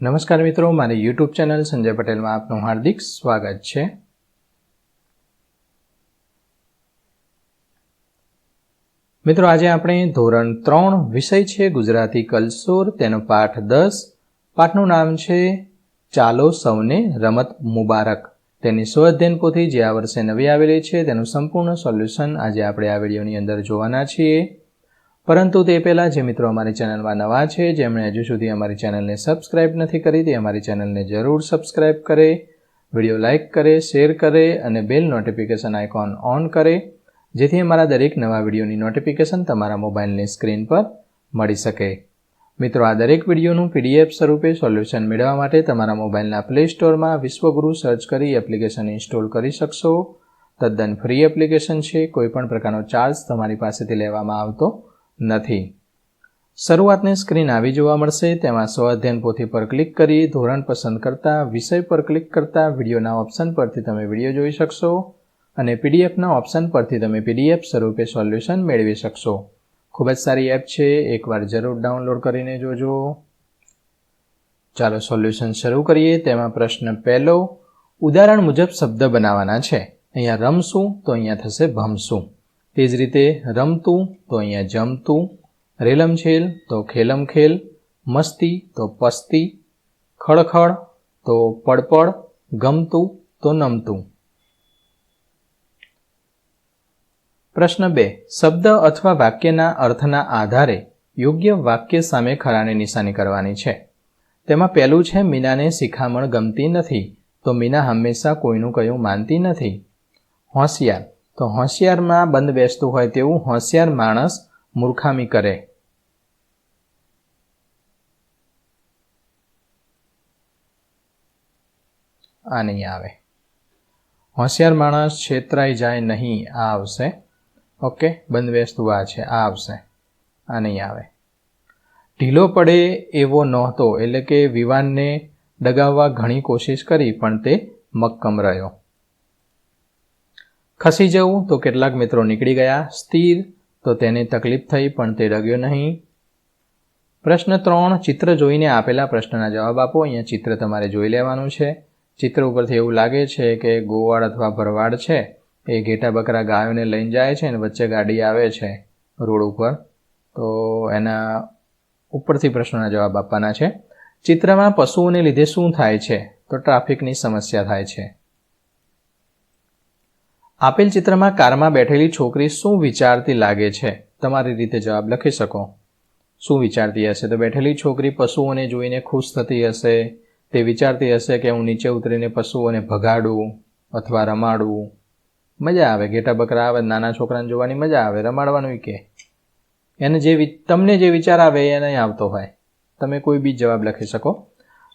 નમસ્કાર મિત્રો, મારી યુટ્યુબ ચેનલ સંજય પટેલમાં આપનું હાર્દિક સ્વાગત છે. મિત્રો, આજે આપણે ધોરણ 3 વિષય છે ગુજરાતી કલસુર, તેનો પાઠ 10. પાઠનું નામ છે ચાલો સૌને રમત મુબારક. તેની સ્વઅધ્યયન પોથી જે આ વર્ષે નવી આવેલી છે તેનું સંપૂર્ણ સોલ્યુશન આજે આપણે આ વિડીયોની અંદર જોવાના છીએ. પરંતુ તે પહેલાં જે મિત્રો અમારી ચેનલમાં નવા છે, જેમણે હજુ સુધી અમારી ચેનલને સબસ્ક્રાઇબ નથી કરી, તે અમારી ચેનલને જરૂર સબસ્ક્રાઇબ કરે, વિડીયો લાઇક કરે, શેર કરે અને બેલ નોટિફિકેશન આઇકોન ઓન કરે, જેથી અમારા દરેક નવા વિડીયોની નોટિફિકેશન તમારા મોબાઈલની સ્ક્રીન પર મળી શકે. મિત્રો, આ દરેક વિડીયોનું PDF સ્વરૂપે સોલ્યુશન મેળવવા માટે તમારા મોબાઈલના પ્લે સ્ટોરમાં વિશ્વગુરુ સર્ચ કરી એપ્લિકેશન ઇન્સ્ટોલ કરી શકશો. તદ્દન ફ્રી એપ્લિકેશન છે, કોઈપણ પ્રકારનો ચાર્જ તમારી પાસેથી લેવામાં આવતો નથી. શરૂઆતની સ્ક્રીન આવી જોવા મળશે. તેમાં સ્વઅધ્યયન પોથી પર ક્લિક કરી ધોરણ પસંદ કરતા, વિષય પર ક્લિક કરતા વિડીયોના ઓપ્શન પરથી તમે વિડીયો જોઈ શકશો અને PDFના ઓપ્શન પરથી તમે PDF સ્વરૂપે સોલ્યુશન મેળવી શકશો. ખૂબ જ સારી એપ છે, એકવાર જરૂર ડાઉનલોડ કરીને જોજો. ચાલો સોલ્યુશન શરૂ કરીએ. તેમાં પ્રશ્ન પહેલો, ઉદાહરણ મુજબ શબ્દ બનાવવાના છે. અહીંયા રમશું તો અહીંયા થશે ભમશું. તે જ રીતે રમતું તો અહીંયા જમતું, રેલમછેલ તો ખેલમખેલ, મસ્તી તો પસ્તી, ખળખળ તો પડપડ, ગમતું તો નમતું. પ્રશ્ન 2, શબ્દ અથવા વાક્યના અર્થના આધારે યોગ્ય વાક્ય સામે ખરાની નિશાની કરવાની છે. તેમાં પહેલું છે મીનાને શિખામણ ગમતી નથી, તો મીના હંમેશા કોઈનું કહ્યું માનતી નથી. હોશિયાર તો હોશિયારમાં બંધ બેસતું હોય તેવું હોશિયાર માણસ મૂર્ખામી કરે. આ નહીં આવે. હોશિયાર માણસ છેતરાઈ જાય નહીં, આ આવશે. ઓકે, બંધ બેસતું આ છે, આ આવશે. આ નહીં આવે. ઢીલો પડે એવો નહોતો, એટલે કે વિવાનને ડગાવવા ઘણી કોશિશ કરી પણ તે મક્કમ રહ્યો. ખસી જવું તો કેટલાક મિત્રો નીકળી ગયા. સ્થિર તો તેને તકલીફ થઈ પણ તે ડગ્યો નહીં. પ્રશ્ન 3, ચિત્ર જોઈને આપેલા પ્રશ્નના જવાબ આપો. અહીંયા ચિત્ર તમારે જોઈ લેવાનું છે. ચિત્ર ઉપરથી એવું લાગે છે કે ગોવાળ અથવા ભરવાડ છે, એ ઘેટા બકરા ગાયોને લઈને જાય છે અને વચ્ચે ગાડી આવે છે રોડ ઉપર. તો એના ઉપરથી પ્રશ્નોના જવાબ આપવાના છે. ચિત્રમાં પશુઓને લીધે શું થાય છે? તો ટ્રાફિકની સમસ્યા થાય છે. આપેલ ચિત્રમાં કારમાં બેઠેલી છોકરી શું વિચારતી લાગે છે? તમારી રીતે જવાબ લખી શકો. શું વિચારતી હશે? તો બેઠેલી છોકરી પશુઓને જોઈને ખુશ થતી હશે. તે વિચારતી હશે કે હું નીચે ઉતરીને પશુઓને ભગાડું અથવા રમાડું. મજા આવે, ઘેટા બકરા આવે, નાના છોકરાને જોવાની મજા આવે, રમાડવાનું કે એને તમને જે વિચાર આવે એ નહીં આવતો હોય. તમે કોઈ બી જવાબ લખી શકો.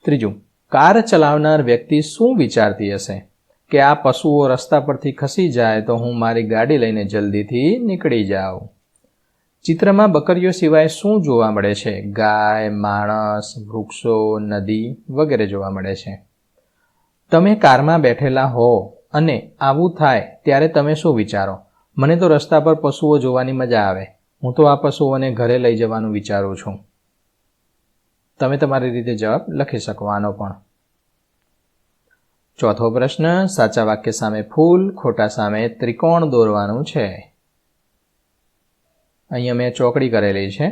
ત્રીજું, કાર ચલાવનાર વ્યક્તિ શું વિચારતી હશે? કે આ પશુઓ રસ્તા પરથી ખસી જાય તો હું મારી ગાડી લઈને જલ્દીથી નીકળી જાઉં. ચિત્રમાં બકરીઓ સિવાય શું જોવા મળે છે? ગાય, માણસ, વૃક્ષો, નદી વગેરે જોવા મળે છે. તમે કારમાં બેઠેલા હો અને આવું થાય ત્યારે તમે શું વિચારો? મને તો રસ્તા પર પશુઓ જોવાની મજા આવે, હું તો આ પશુઓને ઘરે લઈ જવાનું વિચારું છું. તમે તમારી રીતે જવાબ લખી શકો આનો પણ. ચોથો પ્રશ્ન, સાચા વાક્ય સામે ફૂલ, ખોટા સામે ત્રિકોણ દોરવાનું છે. અહીંયા મેં ચોકડી કરેલી છે.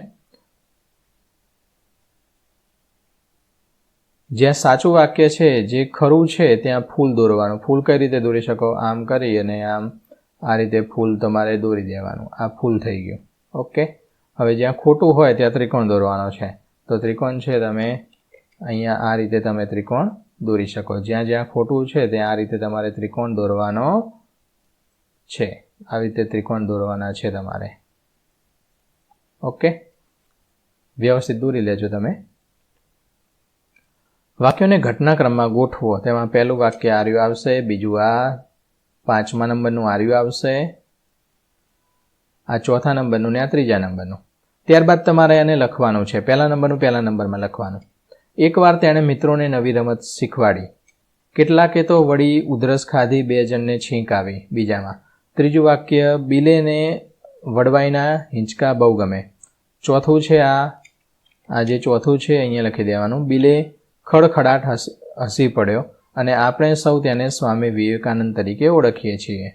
જ્યાં સાચું વાક્ય છે, જે ખરું છે, ત્યાં ફૂલ દોરવાનું. ફૂલ કઈ રીતે દોરી શકો? આમ કરી અને આમ આ રીતે ફૂલ તમારે દોરી દેવાનું. આ ફૂલ થઈ ગયું. ઓકે, હવે જ્યાં ખોટું હોય ત્યાં ત્રિકોણ દોરવાનો છે. તો ત્રિકોણ છે, તમે અહીંયા આ રીતે તમે ત્રિકોણ દોરી શકો. જ્યાં જ્યાં ખોટું છે ત્યાં આ રીતે તમારે ત્રિકોણ દોરવાનો છે. આવી રીતે ત્રિકોણ દોરવાના છે તમારે. ઓકે, વ્યવસ્થિત દોરી લેજો તમે. વાક્યોને ઘટનાક્રમમાં ગોઠવો. તેમાં પહેલું વાક્ય આર્યું આવશે, બીજું આ 5મા નંબરનું આર્યું આવશે, આ 4થા નંબરનું ને આ 3જા નંબરનું. ત્યારબાદ તમારે એને લખવાનું છે. પહેલા નંબરનું પહેલા નંબરમાં લખવાનું. એકવાર તેણે મિત્રોને નવી રમત શીખવાડી. કેટલાકે તો વળી ઉધરસ ખાધી, 2 જણને છીંક આવી. બીજામાં. ત્રીજું વાક્ય, બિલેને વડવાઈના હિંચકા બહુ ગમે. ચોથું છે આ જે ચોથું છે અહીંયા લખી દેવાનું. બિલે ખડખડાટ હસી પડ્યો અને આપણે સૌ તેને સ્વામી વિવેકાનંદ તરીકે ઓળખીએ છીએ.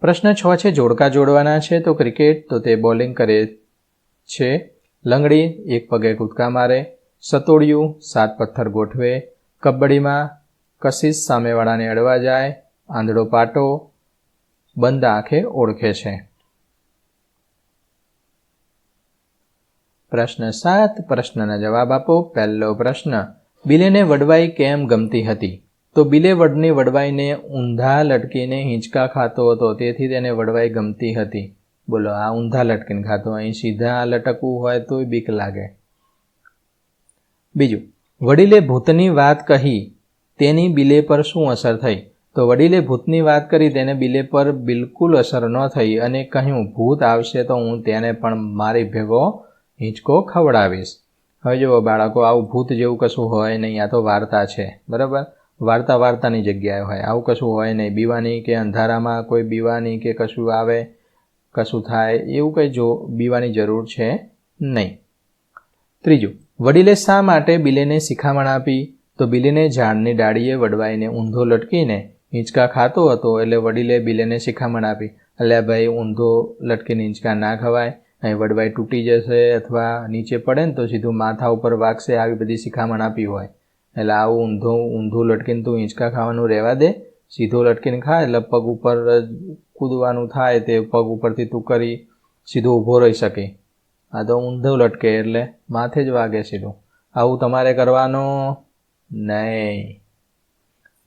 પ્રશ્ન 6 છે જોડકા જોડવાના છે. તો ક્રિકેટ, તો તે બોલિંગ કરે છે. લંગડી, એક પગે કૂદકા મારે. સતોડિયું, 7 પથ્થર ગોઠવે. કબડ્ડીમાં કશિશ સામેવાળાને અડવા જાય. આંધળો પાટો, બંધ આંખે ઓળખે છે. પ્રશ્ન 7, પ્રશ્નના જવાબ આપો. પહેલો પ્રશ્ન, બિલેને વડવાઈ કેમ ગમતી હતી? તો બિલે વડની વડવાઈને ઊંધા લટકીને હિંચકા ખાતો હતો, તેથી તેને વડવાઈ ગમતી હતી. બોલો, આ ઊંધા લટકીને ખાતો, અહીં સીધા લટકવું હોય તોય બીક લાગે. બીજું, વડીલે ભૂતની વાત કહી, તેની બિલે પર શું અસર થઈ? તો વડીલે ભૂતની વાત કરી, તેને બિલે પર બિલકુલ અસર ન થઈ અને કહ્યું, ભૂત આવશે તો હું તેને પણ મારી ભેગો હિંચકો ખવડાવીશ. હવે જુઓ બાળકો, આવું ભૂત જેવું કશું હોય નહીં, આ તો વાર્તા છે, બરાબર? વાર્તાની જગ્યાએ હોય, આવું કશું હોય નહીં. બીવાની કે અંધારામાં કોઈ બીવાની કે કશું આવે, કશું થાય એવું કંઈ બીવાની જરૂર છે નહીં. ત્રીજું, વડીલે શા માટે બિલેને શિખામણ આપી? તો બિલેને ઝાડની ડાળીએ વડવાઈને ઊંધો લટકીને હિંચકા ખાતો હતો, એટલે વડીલે બિલેને શિખામણ આપી, એટલે ભાઈ ઊંધો લટકીને હિંચકા ના ખવાય, અહીં વડવાઈ તૂટી જશે અથવા નીચે પડે ને તો સીધું માથા ઉપર વાગશે, આવી બધી શિખામણ આપી હોય. એટલે આવું ઊંધું લટકીને તું હિંચકા ખાવાનું રહેવા દે, સીધો લટકીને ખા, એટલે પગ ઉપર કૂદવાનું થાય, તે પગ ઉપરથી તું કરી સીધો ઊભો રહી શકે. આ તો ઊંધો લટકે એટલે માથે જ વાગે સીધું. આવું તમારે કરવાનું નહીં.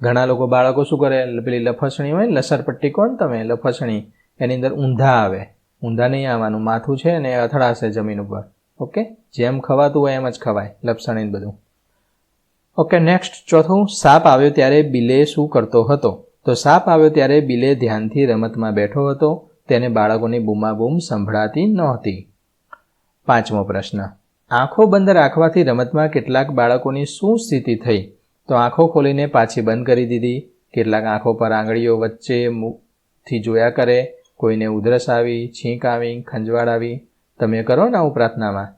ઘણા લોકો બાળકો શું કરે, પેલી લફસણી હોય ને, લસરપટ્ટી કોણ તમે, લફસણી, એની અંદર ઊંધા આવે. ઊંધા નહીં આવવાનું, માથું છે ને અથડાશે જમીન ઉપર. ઓકે, જેમ ખવાતું હોય એમ જ ખવાય, લપસણી બધું. ઓકે, નેક્સ્ટ ચોથું, સાપ આવ્યો ત્યારે બિલે શું કરતો હતો? તો સાપ આવ્યો ત્યારે બિલે ધ્યાનથી રમતમાં બેઠો હતો, તેને બાળકોની બૂમાબૂમ સંભળાતી નહોતી. પાંચમો પ્રશ્ન, આંખો બંધ રાખવાથી રમતમાં કેટલાક બાળકોની શું સ્થિતિ થઈ? તો આંખો ખોલીને પાછી બંધ કરી દીધી. કેટલાક આંખો પર આંગળીઓ વચ્ચેથી જોયા કરે. કોઈને ઉધરસ આવી, છીંક આવી, ખંજવાળ આવી. તમે કરો ને આવું પ્રાર્થનામાં,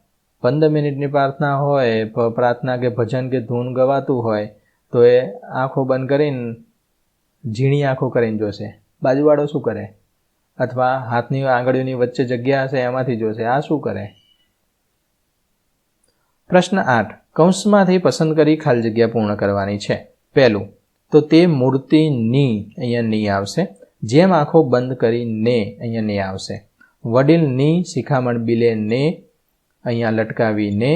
15 મિનિટની પ્રાર્થના હોય, પ્રાર્થના કે ભજન કે ધૂન ગવાતું હોય, તો એ આંખો બંધ કરીને ઝીણી આંખો કરીને જોશે. બાજુવાળો શું કરે? અથવા હાથની આંગળીઓની વચ્ચે જગ્યા હશે એમાંથી જોશે. આ શું કરે? પ્રશ્ન 8, કૌંસમાંથી પસંદ કરી ખાલી જગ્યા પૂર્ણ કરવાની છે. પહેલું, તો તે મૂર્તિ ની, અહીંયા ની આવશે. જેમ આંખો બંધ કરી ને, અહીંયા ને આવશે. વડીલ ની શિખામણ બિલે ને, અહીંયા લટકાવી ને,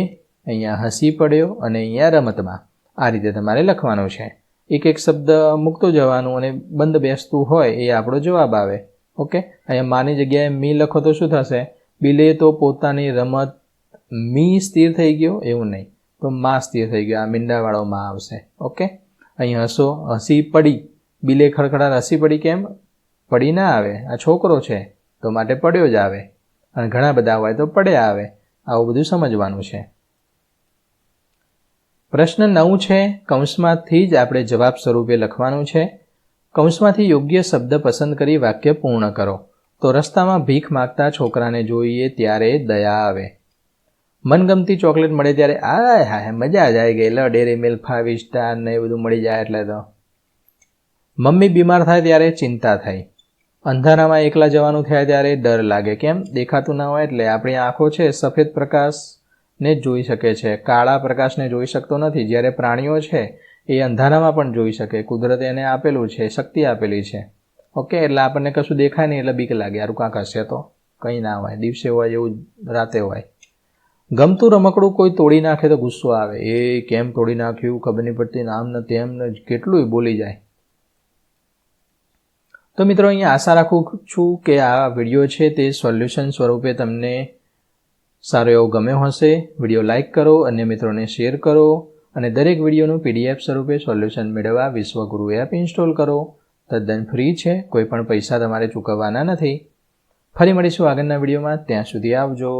અહીંયા હસી પડ્યો અને અહીંયા રમતમાં. આ રીતે તમારે લખવાનું છે. એક એક શબ્દ મૂકતો જવાનું અને બંધ બેસતું હોય એ આપણો જવાબ આવે. ઓકે, અહીંયા માની જગ્યાએ મી લખો તો શું થશે? બિલે તો પોતાની રમત મી સ્થિર થઈ ગયો એવું નહીં, તો માં સ્થિર થઈ ગયો. આ મીંડાવાળો માં આવશે. ઓકે, અહીં હસો, હસી પડી, બિલે ખડખડાટ હસી પડી. કેમ પડી ના આવે? આ છોકરો છે તો માટે પડ્યો જ આવે, અને ઘણા બધા હોય તો પડ્યા આવે. આવું બધું સમજવાનું છે. પ્રશ્ન 9 છે, કૌંસમાંથી જ આપણે જવાબ સ્વરૂપે લખવાનું છે. કૌંસમાંથી યોગ્ય શબ્દ પસંદ કરી વાક્ય પૂર્ણ કરો. તો રસ્તામાં ભીખ માગતા છોકરાને જોઈએ ત્યારે દયા આવે. મનગમતી ચોકલેટ મળે ત્યારે આ મજા જ આવી ગઈ, લો ડેરી મિલ્ક 5 સ્ટાર ને એ બધું મળી જાય એટલે તો. મમ્મી બીમાર થાય ત્યારે ચિંતા થઈ. અંધારામાં એકલા જવાનું થાય ત્યારે ડર લાગે. કેમ? દેખાતું ના હોય એટલે. આપણી આંખો છે સફેદ પ્રકાશને જ જોઈ શકે છે, કાળા પ્રકાશને જોઈ શકતો નથી. જ્યારે પ્રાણીઓ છે એ અંધારામાં પણ જોઈ શકે. કુદરતે એને આપેલું છે, શક્તિ આપેલી છે. ઓકે, એટલે આપણને કશું દેખાય નહીં એટલે બીક લાગે. યાર કાંક હશે તો કંઈ ના હોય, દિવસે હોય એવું રાતે હોય. ગમતું રમકડું કોઈ તોડી નાખે તો ગુસ્સો આવે. એ કેમ તોડી નાખ્યું ખબર નહીં પડતી, આમ ને તેમ ને કેટલું બોલી જાય. તો મિત્રો, અહીંયા આશા રાખું છું કે આ વિડીયો છે તે સોલ્યુશન સ્વરૂપે તમને સારો એવો ગમ્યો હશે. વિડીયો લાઇક કરો, અન્ય મિત્રોને શેર કરો અને દરેક વિડીયોનું PDF સ્વરૂપે સોલ્યુશન મેળવવા વિશ્વગુરુ એપ ઇન્સ્ટોલ કરો. તદ્દન ફ્રી છે, કોઈ પણ પૈસા તમારે ચૂકવવાના નથી. ફરી મળીશું આગળના વિડીયોમાં. ત્યાં સુધી આવજો.